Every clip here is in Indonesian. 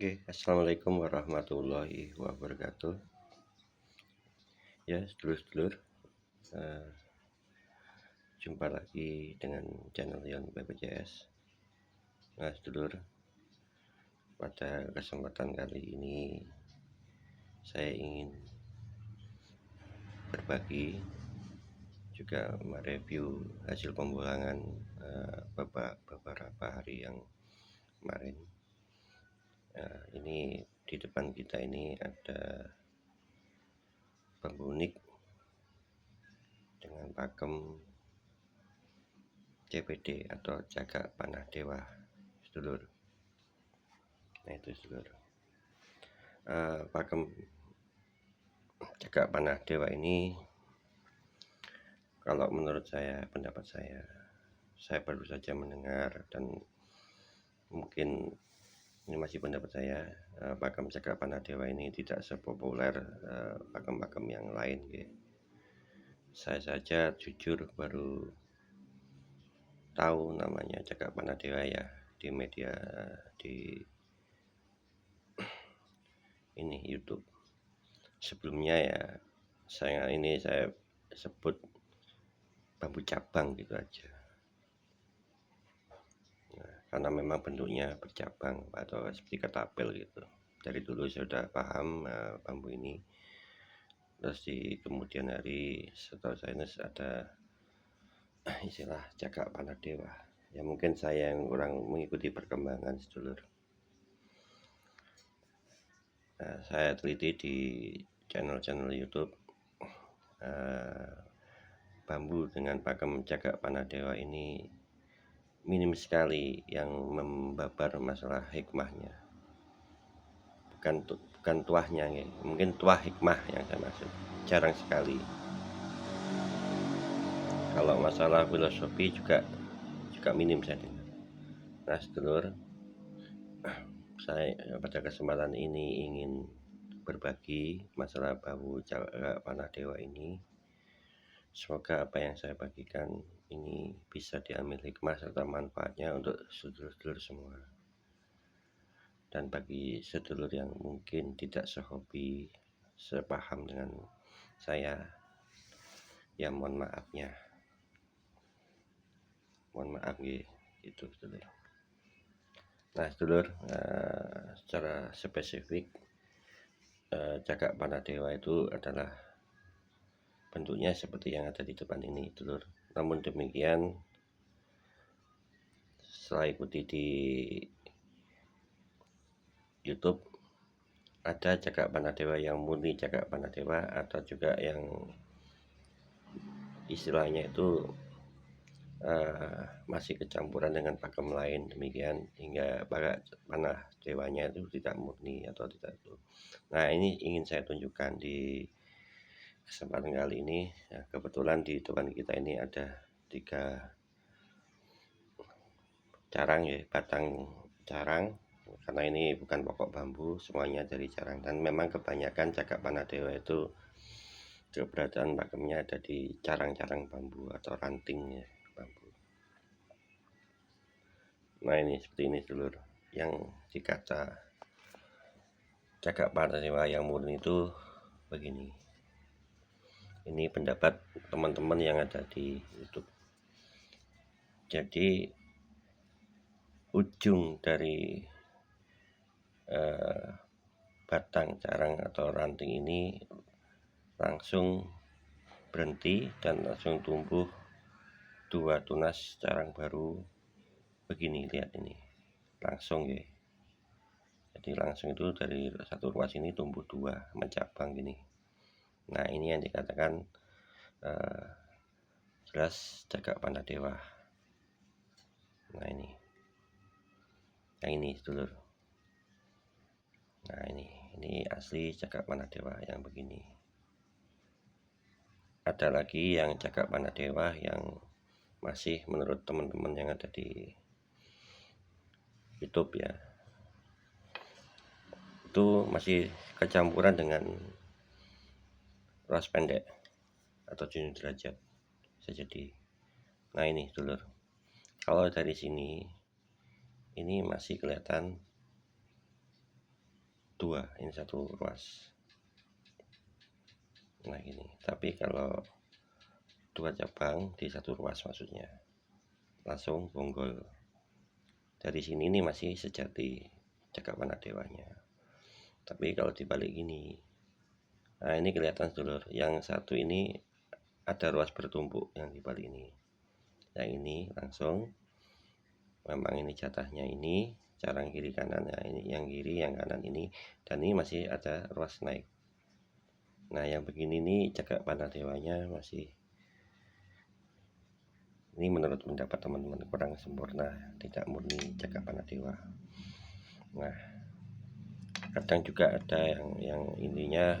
Oke, assalamualaikum warahmatullahi wabarakatuh. Ya, sedulur-sedulur, eh, jumpa lagi dengan channel Yon BPJS. Nah, sedulur, pada kesempatan kali ini saya ingin berbagi juga mereview hasil pembuangan beberapa hari yang kemarin. Ini di depan kita ini ada bambu unik dengan pakem CPD atau Cagak Panah Dewa, sedulur. Nah itu sedulur, pakem Cagak Panah Dewa ini, kalau menurut saya, pendapat saya baru saja mendengar, dan mungkin ini masih pendapat saya, pakem Cagak Panah Dewa ini tidak sepopuler pakem-pakem yang lain. Saya saja jujur baru tahu namanya Cagak Panah Dewa ya di media, di ini YouTube. Sebelumnya ya saya sebut bambu cabang gitu aja. Nah, karena memang bentuknya bercabang atau seperti ketapel gitu. Dari dulu saya sudah paham bambu ini. Terus di kemudian hari setelah saya ada istilah Cagak Panah Dewa. Ya mungkin saya yang kurang mengikuti perkembangan, sedulur. Nah, saya teliti di channel-channel YouTube, bambu dengan pakem Cagak Panah Dewa ini minim sekali yang membabar masalah hikmahnya. Bukan tuahnya ya. Mungkin tuah hikmah yang saya maksud, jarang sekali. Kalau masalah filosofi juga minim saya dengar. Nah sedulur, saya pada kesempatan ini ingin berbagi masalah bambu Cagak Panah Dewa ini. Semoga apa yang saya bagikan ini bisa diambil hikmah serta manfaatnya untuk sedulur-sedulur semua. Dan bagi sedulur yang mungkin tidak sehobi, sepaham dengan saya, ya mohon maafnya. Mohon maaf gitu sedulur. Nah sedulur, secara spesifik Cagak Panah Dewa itu adalah bentuknya seperti yang ada di depan ini, sedulur. Namun demikian, setelah ikuti di YouTube, ada Cagak Panah Dewa yang murni Cagak Panah Dewa, atau juga yang istilahnya itu masih kecampuran dengan pakem lain, demikian hingga panah dewanya itu tidak murni atau tidak itu. Nah ini ingin saya tunjukkan di kesempatan kali ini. Ya, kebetulan di depan kita ini ada 3 carang ya, batang carang, karena ini bukan pokok bambu, semuanya dari carang. Dan memang kebanyakan Cagak Panah Dewa itu keberadaan pakemnya ada di carang-carang bambu atau rantingnya bambu. Nah ini seperti ini dulur, yang dikata Cagak Panah Dewa yang murni itu begini. Ini pendapat teman-teman yang ada di YouTube. Jadi ujung dari batang carang atau ranting ini langsung berhenti dan langsung tumbuh 2 tunas carang baru begini. Lihat ini langsung ya. Jadi langsung itu dari satu ruas ini tumbuh 2 mencabang gini. Nah ini yang dikatakan jelas Cagak Panah Dewa. Nah ini yang ini sedulur. Nah ini asli Cagak Panah Dewa yang begini. Ada lagi yang Cagak Panah Dewa yang masih menurut teman-teman yang ada di YouTube ya, itu masih kecampuran dengan ruas pendek atau 7 derajat bisa jadi. Nah ini dulur, kalau dari sini ini masih kelihatan dua, ini satu ruas. Nah ini, tapi kalau dua cabang di satu ruas maksudnya langsung bonggol. Dari sini ini masih sejati cakap anak dewanya. Tapi kalau dibalik ini, nah ini kelihatan sedulur, yang satu ini ada ruas bertumpuk yang dibalik ini. Yang ini langsung memang ini jatahnya ini carang kiri kanan, ya ini yang kiri yang kanan ini, dan ini masih ada ruas naik. Nah yang begini nih cakap panah dewanya masih, ini menurut pendapat teman-teman kurang sempurna, tidak murni cakap panah dewa. Nah kadang juga ada yang ininya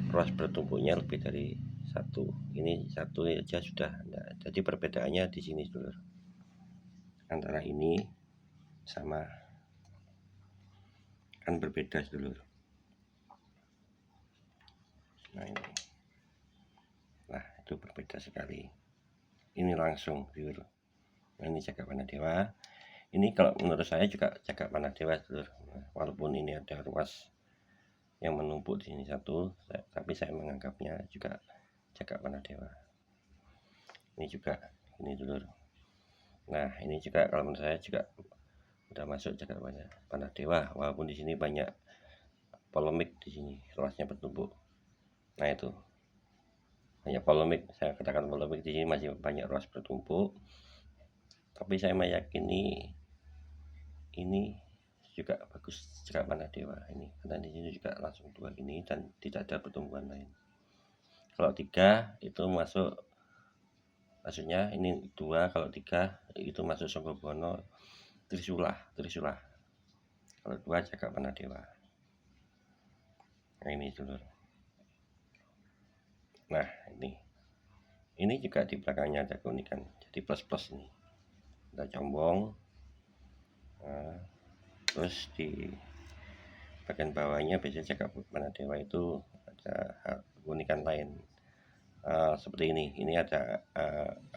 ruas bertumpuknya lebih dari satu, ini satu aja sudah. Nah, jadi perbedaannya di sini dulu antara ini sama, kan berbeda dulu. Nah ini, nah itu berbeda sekali. Ini langsung dulu. Nah, ini cakap panah dewa. Ini kalau menurut saya juga cakap panah dewa dulu. Nah, walaupun ini ada ruas yang menumpuk di sini satu, tapi saya menganggapnya juga cakap panah dewa. Ini juga ini dulu. Nah ini juga kalau menurut saya juga udah masuk cakap panah dewa, walaupun di sini banyak polemik, di sini ruasnya bertumpuk. Nah itu banyak polemik, saya katakan polemik, di sini masih banyak ruas bertumpuk, tapi saya meyakini ini juga bagus cakap panah dewa ini, karena di sini juga langsung dua ini dan tidak ada pertumbuhan lain. Kalau tiga itu masuk, maksudnya ini dua, kalau tiga itu masuk Songgobono Trisula. Kalau dua cakap panah dewa. Nah ini dulu. Nah ini juga di belakangnya ada keunikan, jadi plus ini ada combong. Nah, terus di bagian bawahnya biasanya cakap panah dewa itu ada keunikan lain, seperti ini ada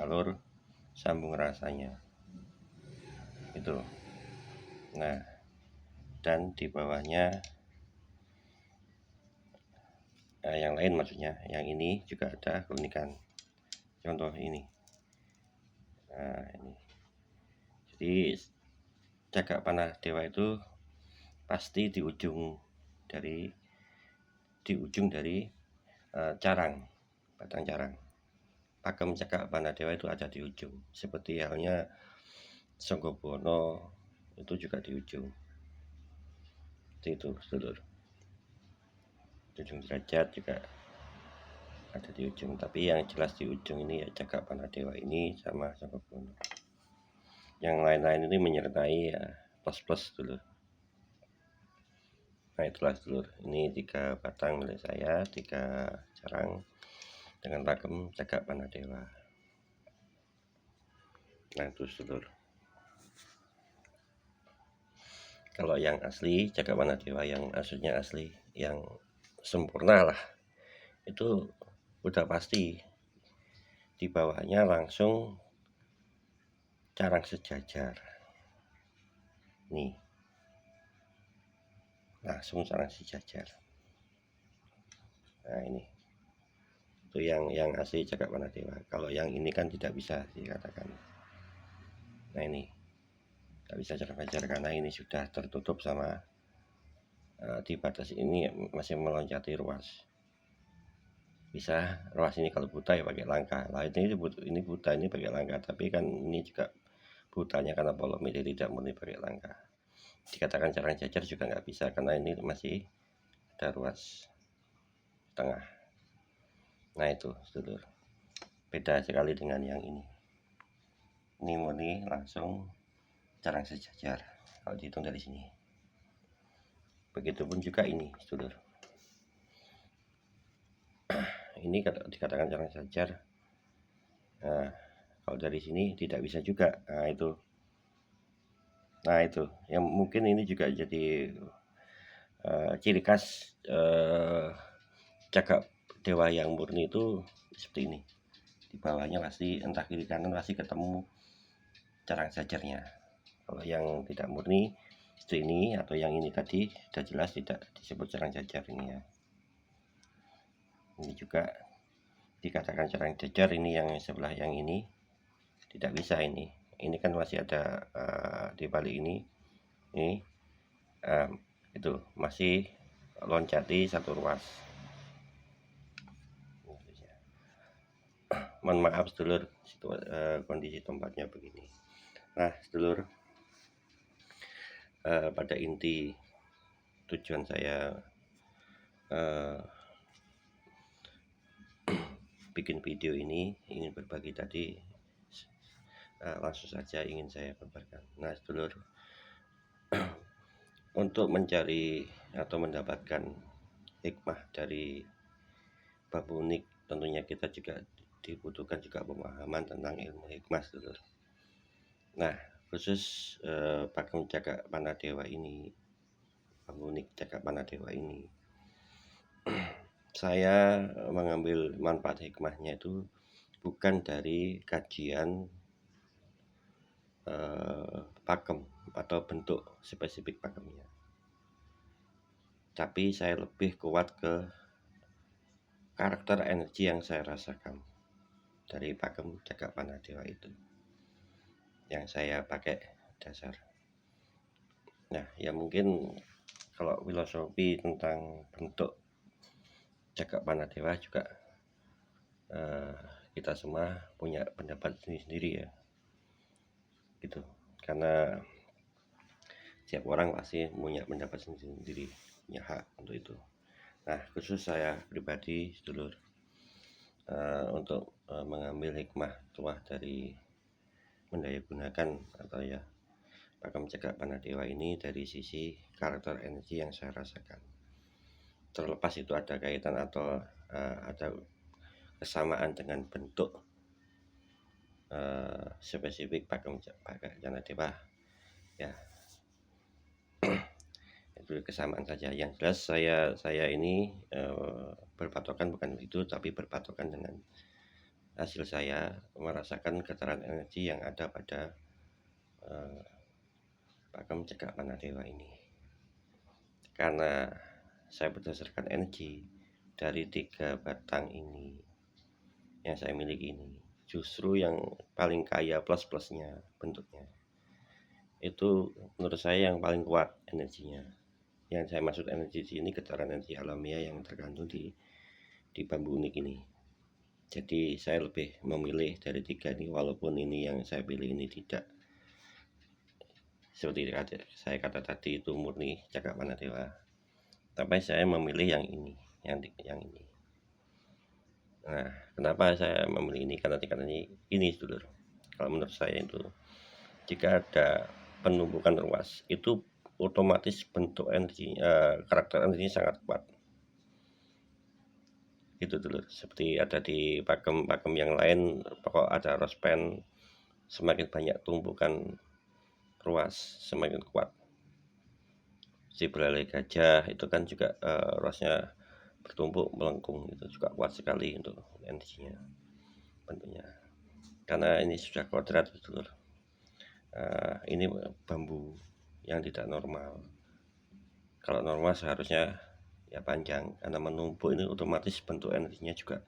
alur sambung rasanya itu. Nah dan di bawahnya yang lain, maksudnya yang ini juga ada keunikan, contoh ini. Nah ini, jadi cakap panah dewa itu pasti di ujung dari carang, batang carang. Pakem cakap panah dewa itu ada di ujung, seperti halnya Songgobono itu juga di ujung. Itu sedulur, ujung derajat juga ada di ujung, tapi yang jelas di ujung ini ya cakap panah dewa ini sama Songgobono. Yang lain-lain ini menyertai ya plus dulu. Nah itulah sedulur, ini 3 batang milik saya, 3 carang dengan pakem cakap panah dewa. Nah itu sedulur. Kalau yang asli cakap panah dewa, yang maksudnya asli, yang sempurna lah, itu udah pasti di bawahnya langsung carang sejajar. Nih, langsung carang sejajar. Nah ini, itu yang asli cakap panah dewa. Kalau yang ini kan tidak bisa dikatakan. Nah ini tidak bisa carang sejajar karena ini sudah tertutup sama di batas ini masih meloncati ruas. Bisa ruas ini kalau buta ya pakai langkah. Lah ini buta, ini pakai langkah, tapi kan ini juga butanya karena polemik, jadi tidak murni pakai langkah. Dikatakan carang jajar juga nggak bisa karena ini masih ada ruas tengah. Nah itu sedulur, beda sekali dengan yang ini. Ini murni langsung carang sejajar kalau dihitung dari sini. Begitupun juga ini sedulur. Ini dikatakan carang sejajar. Nah kalau dari sini tidak bisa juga. Nah itu yang mungkin ini juga jadi ciri khas cakap dewa yang murni itu seperti ini. Di bawahnya pasti entah kiri kanan pasti ketemu carang sejajarnya. Kalau yang tidak murni Itu ini atau yang ini tadi sudah jelas tidak disebut cerang jajar ini ya. Ini juga dikatakan cerang jajar, ini yang sebelah yang ini tidak bisa ini. Ini kan masih ada di balik ini itu masih loncati satu ruas. Mohon maaf sedulur, kondisi tempatnya begini. Nah sedulur, pada inti tujuan saya bikin video ini ingin berbagi tadi, langsung saja ingin saya paparkan. Nah sedulur, untuk mencari atau mendapatkan hikmah dari bambu unik, tentunya kita juga dibutuhkan juga pemahaman tentang ilmu hikmah sedulur. Nah khusus pakem Cagak Panadewa ini, bambu unik Cagak Panadewa ini, saya mengambil manfaat hikmahnya itu bukan dari kajian pakem atau bentuk spesifik pakemnya, tapi saya lebih kuat ke karakter energi yang saya rasakan dari pakem Cagak Panadewa itu yang saya pakai dasar. Nah ya mungkin kalau filosofi tentang bentuk Cagak Panadewa juga kita semua punya pendapat sendiri-sendiri ya gitu, karena setiap orang pasti punya pendapat sendiri, punya hak untuk itu. Nah khusus saya pribadi sedulur, untuk mengambil hikmah tuah dari mendayagunakan atau ya pakem Cagak Panadewa ini dari sisi karakter energi yang saya rasakan. Terlepas itu ada kaitan atau ada kesamaan dengan bentuk spesifik pakem Panadewa ya, itu kesamaan saja. Yang jelas saya ini berpatokan bukan itu, tapi berpatokan dengan hasil saya merasakan getaran energi yang ada pada pakem Cagak Panadewa ini, karena saya berdasarkan energi dari 3 batang ini yang saya miliki ini, justru yang paling kaya plus-plusnya bentuknya itu menurut saya yang paling kuat energinya. Yang saya maksud energi di sini getaran energi alamiah yang terkandung di bambu unik ini. Jadi saya lebih memilih dari 3 ini, walaupun ini yang saya pilih ini tidak seperti saya kata tadi itu murni Cagak Panadewa, tapi saya memilih yang ini, yang ini. Nah kenapa saya memilih ini, karena ini sedulur, kalau menurut saya itu jika ada penumpukan ruas itu otomatis bentuk energi, karakter energinya sangat kuat gitu dulu. Seperti ada di pakem-pakem yang lain, pokok ada rospen, semakin banyak tumpukan ruas semakin kuat. Si belalai gajah itu kan juga ruasnya bertumpuk melengkung, itu juga kuat sekali untuk energinya bentuknya, karena ini sudah kodrat dulur. Ini bambu yang tidak normal. Kalau normal seharusnya ya panjang, karena menumpuk ini otomatis bentuk energinya juga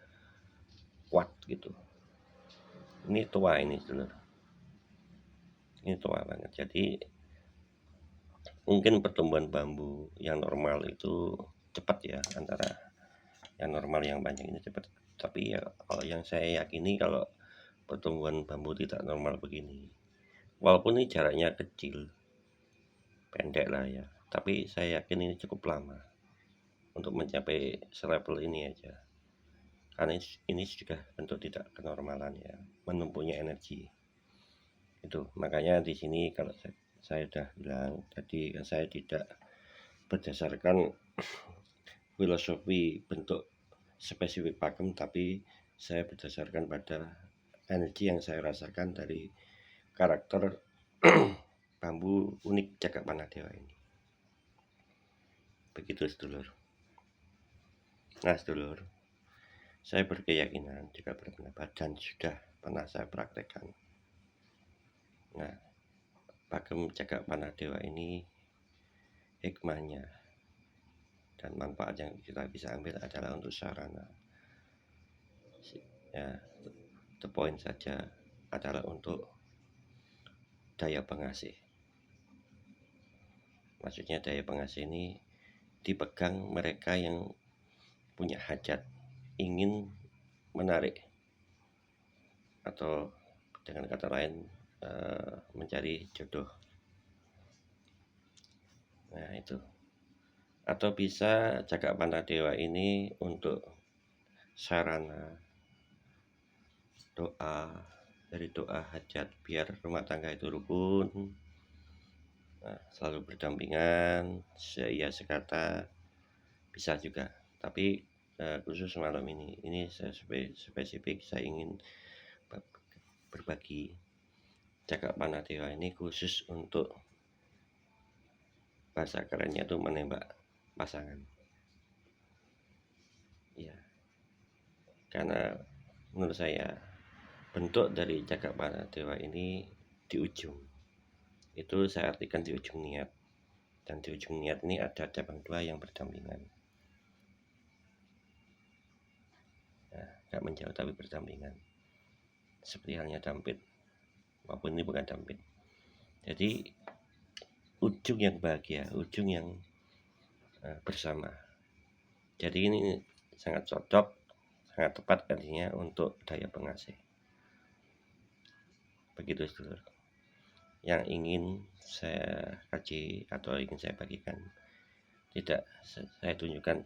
kuat gitu. Ini tua ini dulur, ini tua banget. Jadi mungkin pertumbuhan bambu yang normal itu cepat ya, antara yang normal yang panjang ini cepat, tapi ya kalau yang saya yakini kalau pertumbuhan bambu tidak normal begini, walaupun ini jaraknya kecil pendek lah ya, tapi saya yakin ini cukup lama untuk mencapai selevel ini aja, karena ini sudah bentuk tidak kenormalan ya, menumpuknya energi itu. Makanya di sini kalau saya sudah bilang tadi, saya tidak berdasarkan filosofi bentuk spesifik pakem, tapi saya berdasarkan pada energi yang saya rasakan dari karakter bambu unik Cagak Panadewa ini. Begitu sedulur. Nah sedulur, saya berkeyakinan juga berpendapat dan sudah pernah saya praktekkan. Nah pakem Cagak Panadewa ini hikmahnya dan manfaat yang kita bisa ambil adalah untuk sarana. Ya, the point saja adalah untuk daya pengasih. Maksudnya daya pengasih ini dipegang mereka yang punya hajat, ingin menarik, atau dengan kata lain mencari jodoh. Nah itu. Atau bisa Cagak Panah Dewa ini untuk sarana doa, dari doa hajat biar rumah tangga itu rukun, selalu berdampingan, seia sekata, bisa juga. Tapi khusus malam ini saya spesifik saya ingin berbagi Cagak Panah Dewa ini khusus untuk bahasa kerennya itu menembak pasangan. Ya, karena menurut saya bentuk dari Cagak Panah Dewa ini di ujung. Itu saya artikan di ujung niat. Dan di ujung niat ini ada cabang dua yang berdampingan. Nah, gak menjauh tapi berdampingan. Seperti halnya dampit. Walaupun ini bukan dampit. Jadi ujung yang bahagia, ujung yang bersama. Jadi ini sangat cocok, sangat tepat artinya untuk daya pengasih. Begitu sedulur yang ingin saya kaji atau ingin saya bagikan. Tidak saya tunjukkan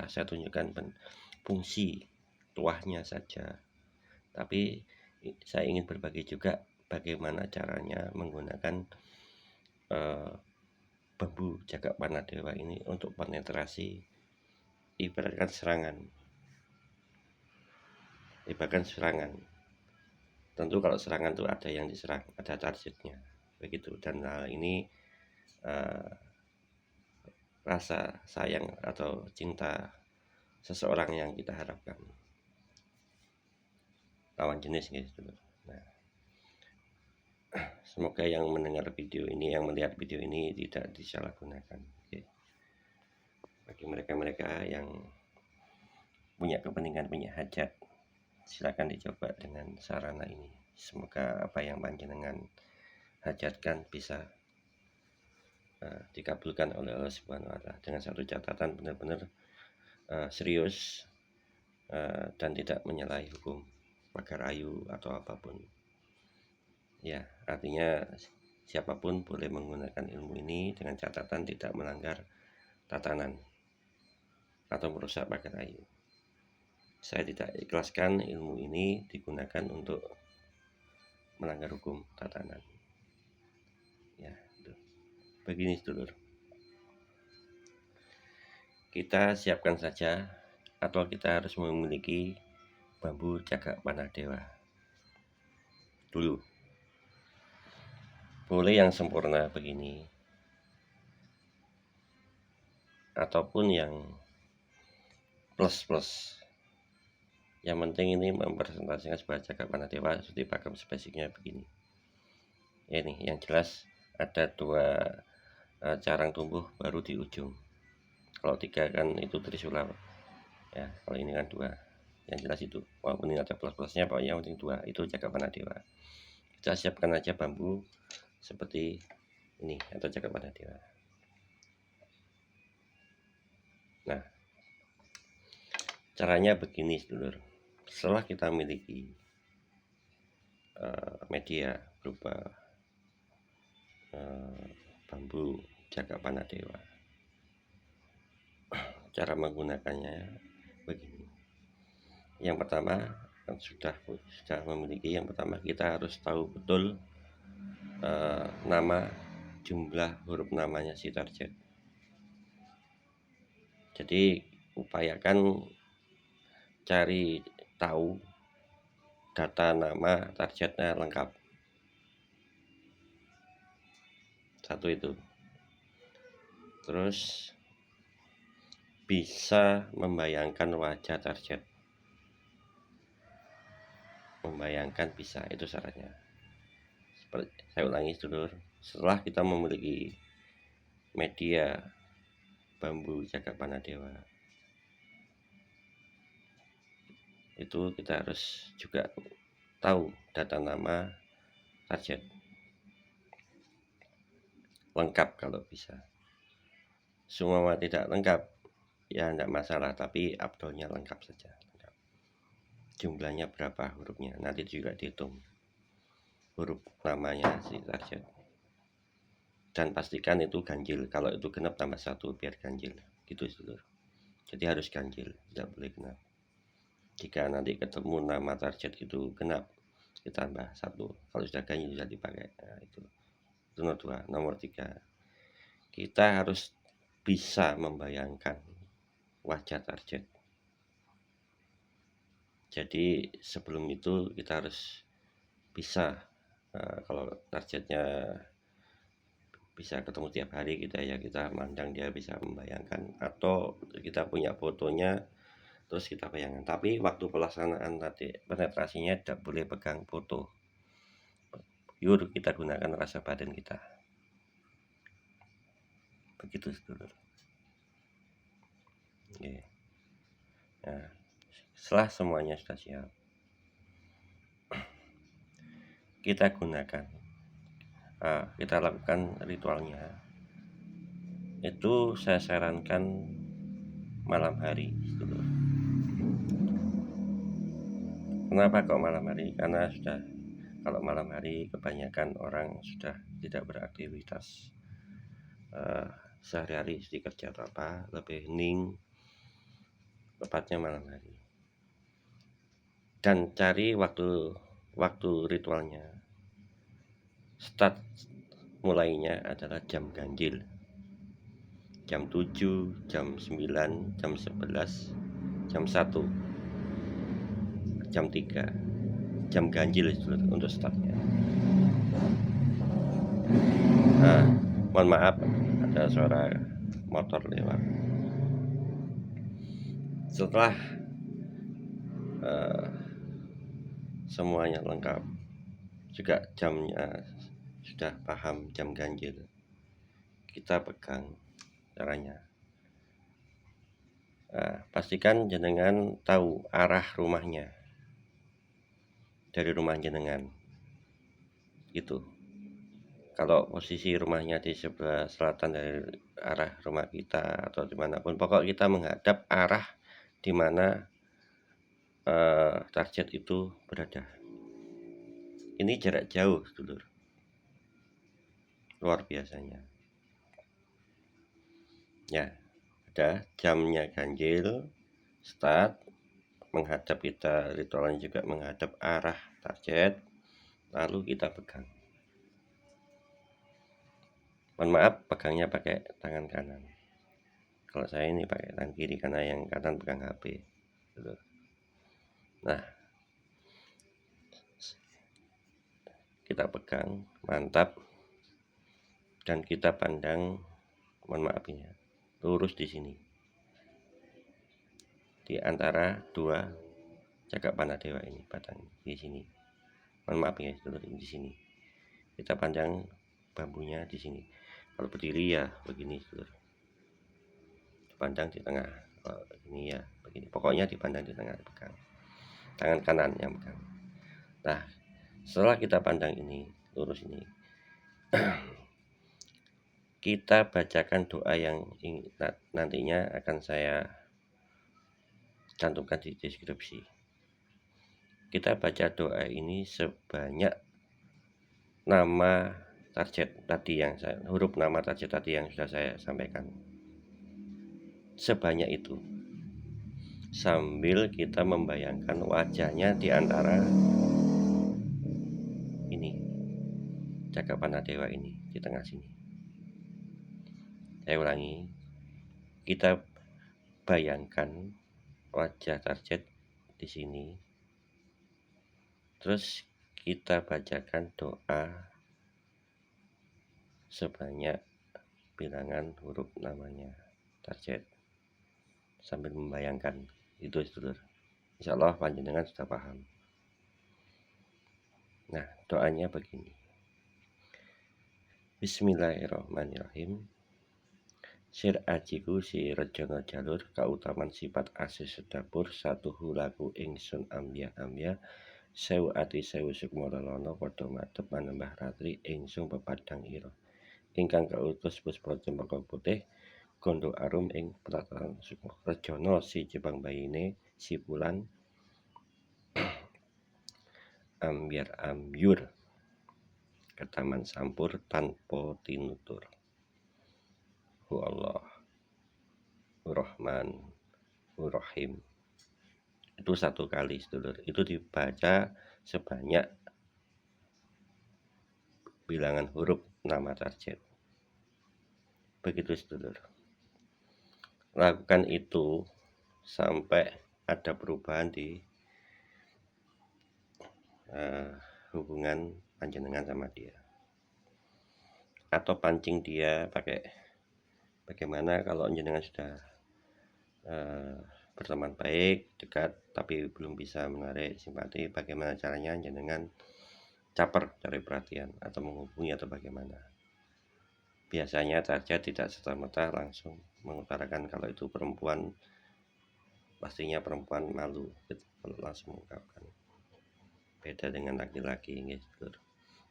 saya tunjukkan fungsi tuahnya saja, tapi saya ingin berbagi juga bagaimana caranya menggunakan bambu Cagak Panah Dewa ini untuk penetrasi, ibaratkan serangan. Tentu kalau serangan itu ada yang diserang, ada targetnya, begitu. Dan hal ini rasa sayang atau cinta seseorang yang kita harapkan, lawan jenis gitu. Nah, semoga yang mendengar video ini, yang melihat video ini tidak disalahgunakan. Bagi mereka-mereka yang punya kepentingan, punya hajat, silakan dicoba dengan sarana ini. Semoga apa yang panjenengan hajatkan bisa dikabulkan oleh Allah Subhanahu wa Ta'ala, dengan satu catatan benar-benar serius dan tidak menyalahi hukum pagar ayu atau apapun. Ya, artinya siapapun boleh menggunakan ilmu ini dengan catatan tidak melanggar tatanan atau merusak pagar ayu. Saya tidak ikhlaskan ilmu ini digunakan untuk melanggar hukum tatanan. Ya, itu. Begini sedulur, kita siapkan saja atau kita harus memiliki bambu Cagak Panah Dewa dulu. Boleh yang sempurna begini ataupun yang plus. Yang penting ini mempresentasikan sebuah Cagak Panah Dewa seperti pakem basicnya begini. Ini yang jelas ada dua carang tumbuh baru di ujung. Kalau tiga kan itu trisula ya, kalau ini kan dua. Yang jelas itu, walaupun ini ada plus-plusnya, pokoknya yang penting dua. Itu Cagak Panah Dewa. Kita siapkan aja bambu seperti ini atau Cagak Panah Dewa. Nah, caranya begini sedulur. Setelah kita memiliki media berupa bambu Cagak Panah Dewa, cara menggunakannya begini. Yang pertama, sudah memiliki, yang pertama kita harus tahu betul nama, jumlah huruf namanya si target. Jadi upayakan cari tahu data nama targetnya lengkap. Satu itu. Terus bisa membayangkan wajah target. Membayangkan bisa, itu syaratnya. Saya ulangi sedulur, setelah kita memiliki media bambu jagat panah dewa. Itu kita harus juga tahu data nama target lengkap kalau bisa. Semua tidak lengkap ya tidak masalah, tapi abdolnya lengkap saja. Jumlahnya berapa hurufnya nanti juga dihitung huruf namanya si target, dan pastikan itu ganjil. Kalau itu genap tambah 1 biar ganjil gitu dulu. Jadi harus ganjil, tidak boleh genap. Jika nanti ketemu nama target itu genap, kita tambah 1. Kalau sudah ganjil sudah dipakai. Nah, itu nomor 2. Nomor 3, kita harus bisa membayangkan wajah target. Jadi sebelum itu kita harus bisa, kalau targetnya bisa ketemu tiap hari kita mandang dia bisa membayangkan, atau kita punya fotonya terus kita bayangkan. Tapi waktu pelaksanaan nanti penetrasinya tidak boleh pegang foto, pure kita gunakan rasa batin kita, begitu dulu. Oke. Nah, setelah semuanya sudah siap, kita gunakan, kita lakukan ritualnya. Itu saya sarankan malam hari. Kenapa kok malam hari? Karena kalau malam hari kebanyakan orang sudah tidak beraktivitas, sehari-hari di kerja atau apa, lebih hening, tepatnya malam hari. Dan cari waktu ritualnya. Start mulainya adalah jam ganjil, jam 7, jam 9, jam 11, jam 1, jam 3, jam ganjil itu untuk startnya. Nah, mohon maaf ada suara motor lewat. Setelah semuanya lengkap, juga jamnya sudah paham jam ganjil, kita pegang caranya. Pastikan jenengan tahu arah rumahnya dari rumah jenengan. Itu kalau posisi rumahnya di sebelah selatan dari arah rumah kita atau dimanapun, pokok kita menghadap arah di mana target itu berada. Ini jarak jauh dulur, luar biasanya ya. Ada jamnya ganjil, start menghadap, kita ritualnya juga menghadap arah target, lalu kita pegang. Mohon maaf, pegangnya pakai tangan kanan. Kalau saya ini pakai tangan kiri karena yang kanan pegang HP. Nah, kita pegang, mantap, dan kita pandang, mohon maaf ya, lurus di sini, di antara dua jagat panah dewa ini, batang di sini. Mohon maaf ya, di sini. Kita pandang bambunya di sini. Kalau berdiri ya begini, dipandang di tengah. Ini ya begini. Pokoknya dipandang di tengah, pegang. Tangan kanan yang pegang. Nah, setelah kita pandang ini, lurus ini, kita bacakan doa yang nantinya akan saya cantumkan di deskripsi. Kita baca doa ini sebanyak nama target tadi yang huruf nama target tadi yang sudah saya sampaikan. Sebanyak itu. Sambil kita membayangkan wajahnya di antara ini, jagat panah dewa ini, di tengah sini. Saya ulangi. Kita bayangkan wajah target di sini. Terus kita bacakan doa sebanyak bilangan huruf namanya target sambil membayangkan itu, dulur. Insya Allah panjenengan sudah paham. Nah, doanya begini. Bismillahirrahmanirrahim. Sir ajiku si rejana jalur kautaman sifat asih sedapur satuhu laku ingsun ambya sewu ati sewu sukma lelana padha madhep manembah ratri ingsun pepadang ira ingkang kautus puspa cempaka putih gondo arum ing prataran sukma rejana si jebang bayine si Wulan ambyur ketaman sampur tanpa tinutur. Hu Allah Rahman Rahim. Itu satu kali sedulur, itu dibaca sebanyak bilangan huruf nama target. Begitu sedulur, lakukan itu sampai ada perubahan di hubungan panjenengan sama dia, atau pancing dia pakai bagaimana kalau panjenengan sudah berteman baik, dekat, tapi belum bisa menarik simpati, bagaimana caranya jenengan caper cari perhatian atau menghubungi atau bagaimana. Biasanya target tidak serta-merta langsung mengutarakan kalau itu perempuan, pastinya perempuan malu kalau langsung mengungkapkan. Beda dengan laki-laki.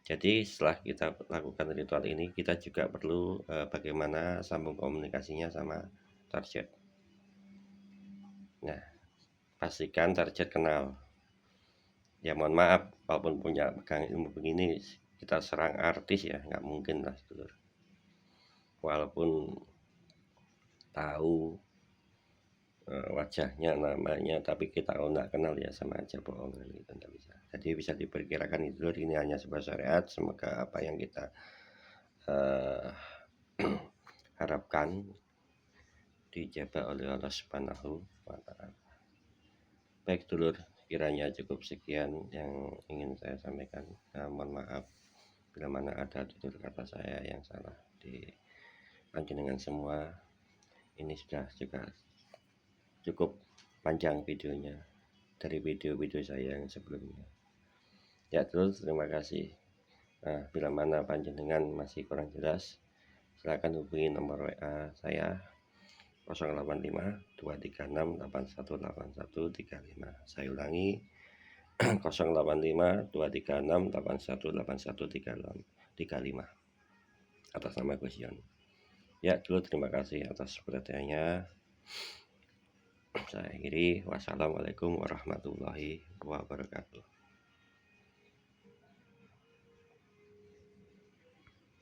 Jadi setelah kita lakukan ritual ini, kita juga perlu bagaimana sambung komunikasinya sama target. Nah, pastikan target kenal. Ya mohon maaf, walaupun punya pegang ilmu begini, kita serang artis ya, nggak mungkin lah sedulur. Walaupun tahu wajahnya, namanya, tapi kita nggak kenal ya sama aja bohong gitu, nggak bisa. Jadi bisa diperkirakan itu ini hanya sebuah syariat. Semoga apa yang kita harapkan dijabah oleh Allah Subhanahu wa Ta'ala. Baik dulur, kiranya cukup sekian yang ingin saya sampaikan. Mohon maaf bila mana ada tutur kata saya yang salah di panjenengan semua. Ini sudah juga cukup panjang videonya dari video-video saya yang sebelumnya. Ya terus terima kasih. Nah, bila mana panjenengan masih kurang jelas, silakan hubungi nomor WA saya 085 236 818135. Saya ulangi 085 236 818135 atas nama Gusyon. Ya dulu terima kasih atas perhatiannya. Saya akhiri. Wassalamualaikum warahmatullahi wabarakatuh.